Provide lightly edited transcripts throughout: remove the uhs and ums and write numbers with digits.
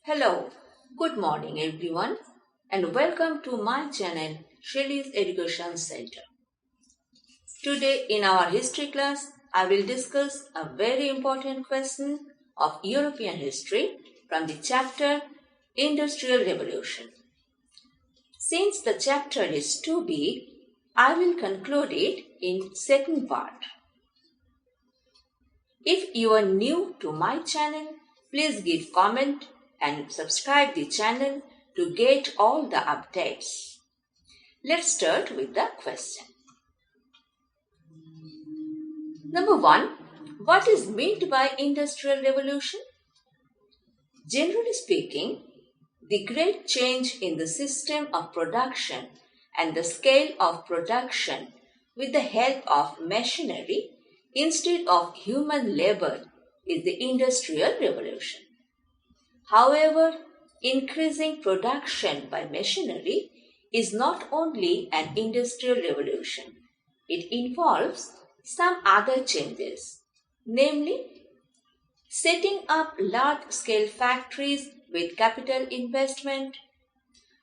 Hello, good morning everyone and welcome to my channel Shelley's Education Center. Today in our history class, I will discuss a very important question of European history from the chapter Industrial Revolution. Since the chapter is too big, I will conclude it in second part. If you are new to my channel, please give comment and subscribe the channel to get all the updates. Let's start with the question. Number 1. What is meant by Industrial Revolution? Generally speaking, the great change in the system of production and the scale of production with the help of machinery instead of human labor is the Industrial Revolution. However, increasing production by machinery is not only an industrial revolution. It involves some other changes, namely setting up large-scale factories with capital investment,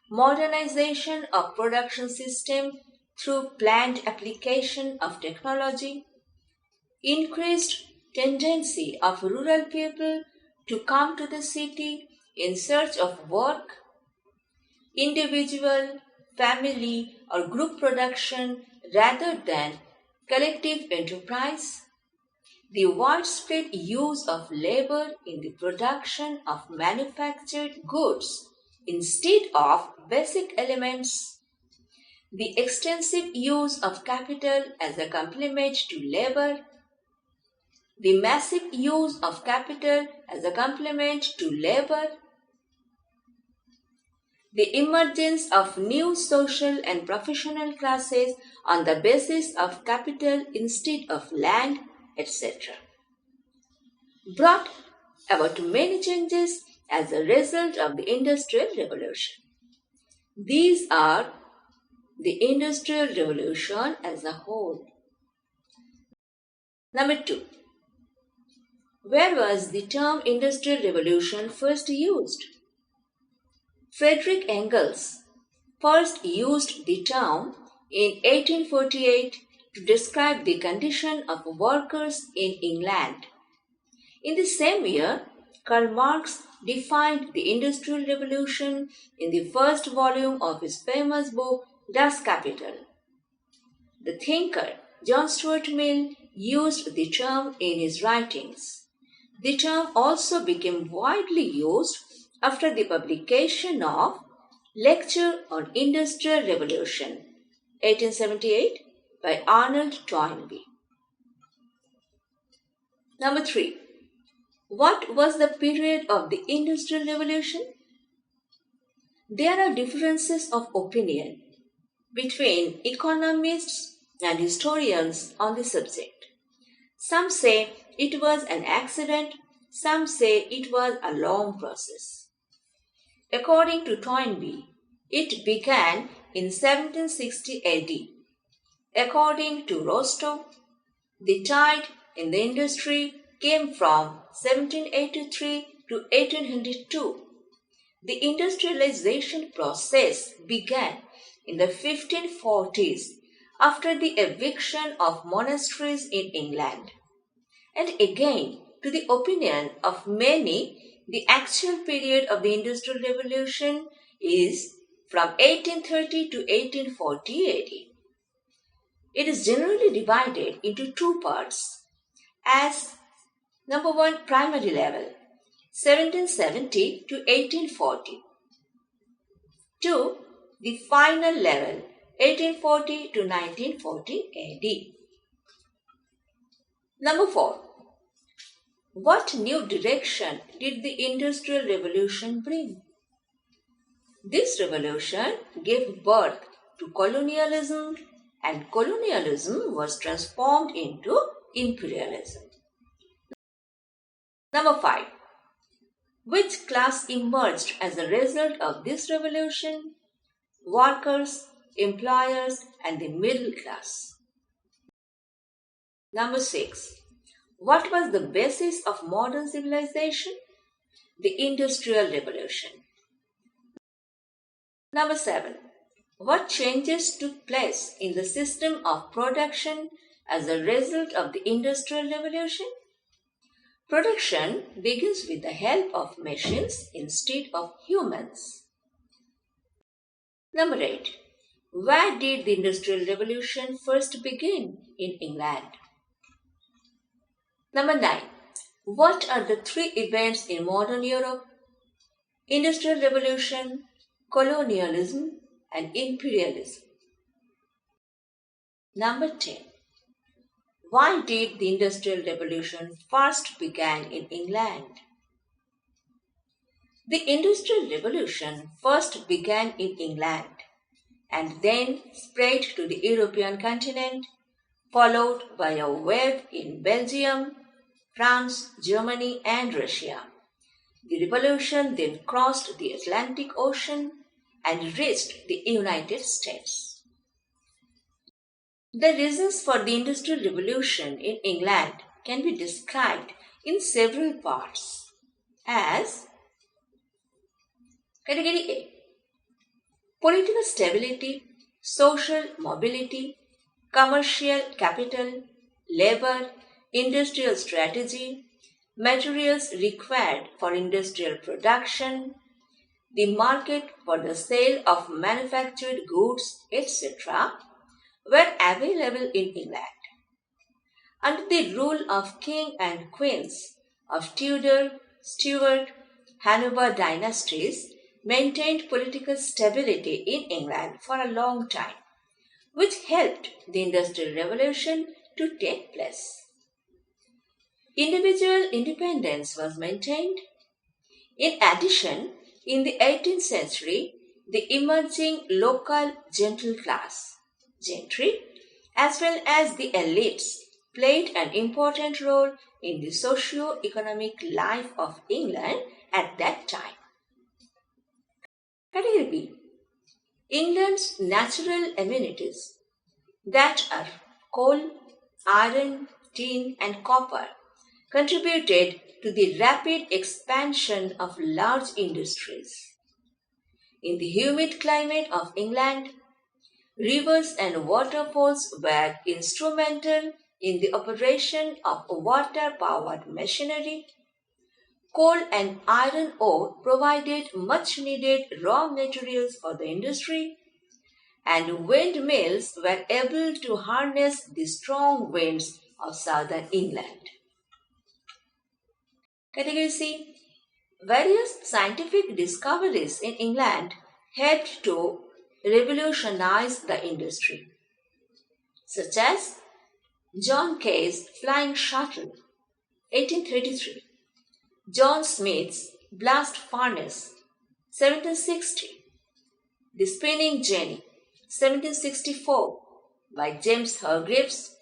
modernization of production system through planned application of technology, increased tendency of rural people to come to the city in search of work, individual, family or group production rather than collective enterprise, the widespread use of labor in the production of manufactured goods instead of basic elements, the extensive use of capital as a complement to labor, the massive use of capital as a complement to labor, the emergence of new social and professional classes on the basis of capital instead of land, etc., brought about many changes as a result of the Industrial Revolution. These are the Industrial Revolution as a whole. Number 2. Where was the term Industrial Revolution first used? Friedrich Engels first used the term in 1848 to describe the condition of workers in England. In the same year, Karl Marx defined the Industrial Revolution in the first volume of his famous book Das Kapital. The thinker John Stuart Mill used the term in his writings. The term also became widely used after the publication of Lecture on Industrial Revolution, 1878, by Arnold Toynbee. Number 3. What was the period of the Industrial Revolution? There are differences of opinion between economists and historians on the subject. Some say it was an accident, some say it was a long process. According to Toynbee, it began in 1760 AD. According to Rostow, the tide in the industry came from 1783 to 1802. The industrialization process began in the 1540s after the eviction of monasteries in England. And again, to the opinion of many, the actual period of the Industrial Revolution is from 1830 to 1840 AD. It is generally divided into two parts as number 1, primary level, 1770 to 1840. 2, the final level, 1840 to 1940 AD. Number 4. What new direction did the Industrial Revolution bring? This revolution gave birth to colonialism, and colonialism was transformed into imperialism. Number 5. Which class emerged as a result of this revolution? Workers, employers, and the middle class. Number 6. What was the basis of modern civilization? the Industrial Revolution. Number 7. What changes took place in the system of production as a result of the Industrial Revolution? Production begins with the help of machines instead of humans. Number 8. Where did the Industrial Revolution first begin in England? Number 9. What are the three events in modern Europe? Industrial Revolution, colonialism, and imperialism. Number 10. Why did the Industrial Revolution first begin in England? The Industrial Revolution first began in England and then spread to the European continent, followed by a wave in Belgium, France, Germany, and Russia. The revolution then crossed the Atlantic Ocean and reached the United States. The reasons for the Industrial Revolution in England can be described in several parts as Category A. Political stability, social mobility, commercial capital, labor, industrial strategy, materials required for industrial production, the market for the sale of manufactured goods, etc., were available in England. Under the rule of king and queens of Tudor, Stuart, Hanover dynasties, maintained political stability in England for a long time, which helped the Industrial Revolution to take place. Individual independence was maintained. In addition, in the 18th century, the emerging local gentle class, gentry, as well as the elites, played an important role in the socio-economic life of England at that time. Category B. England's natural amenities, that are coal, iron, tin, and copper, contributed to the rapid expansion of large industries. In the humid climate of England, rivers and waterfalls were instrumental in the operation of water-powered machinery. Coal and iron ore provided much-needed raw materials for the industry, and windmills were able to harness the strong winds of southern England. Category C. Various scientific discoveries in England helped to revolutionize the industry, such as John Kay's flying shuttle, 1833, John Smith's blast furnace, 1760, the spinning jenny, 1764, by James Hargreaves,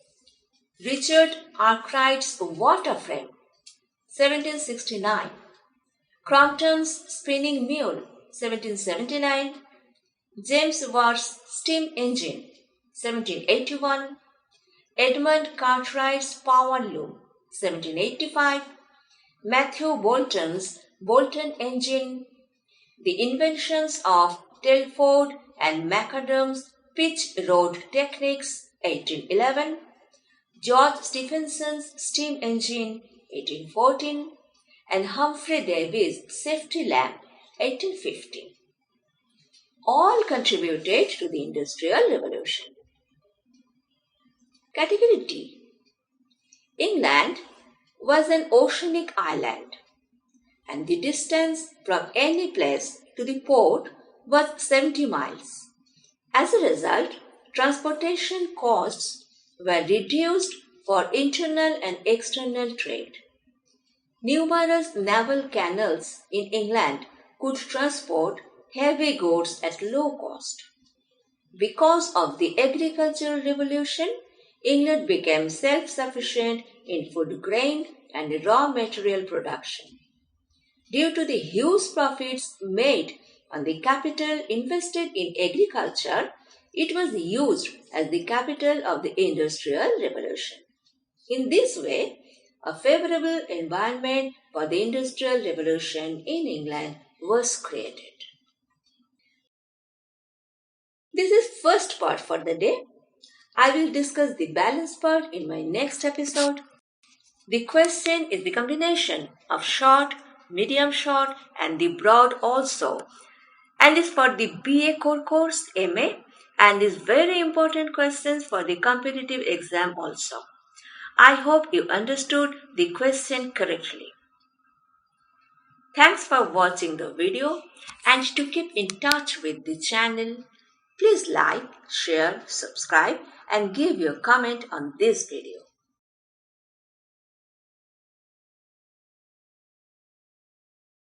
Richard Arkwright's water frame, 1769, Crompton's spinning mule, 1779, James Watt's steam engine, 1781, Edmund Cartwright's power loom, 1785, Matthew Boulton's Boulton engine, the inventions of Telford and Macadam's pitch road techniques, 1811, George Stephenson's steam engine, 1814, and Humphrey Davy's safety lamp, 1850. All contributed to the Industrial Revolution. Category D. England was an oceanic island, and the distance from any place to the port was 70 miles. As a result, transportation costs were reduced for internal and external trade. Numerous naval canals in England could transport heavy goods at low cost. Because of the agricultural revolution, England became self-sufficient in food grain and raw material production. Due to the huge profits made on the capital invested in agriculture, it was used as the capital of the Industrial Revolution. In this way, a favorable environment for the Industrial Revolution in England was created. This is first part for the day. I will discuss the balance part in my next episode. The question is the combination of short, medium short and the broad also, and is for the BA core course MA, and is very important questions for the competitive exam also. I hope you understood the question correctly. Thanks for watching the video, and to keep in touch with the channel, please like, share, subscribe and give your comment on this video.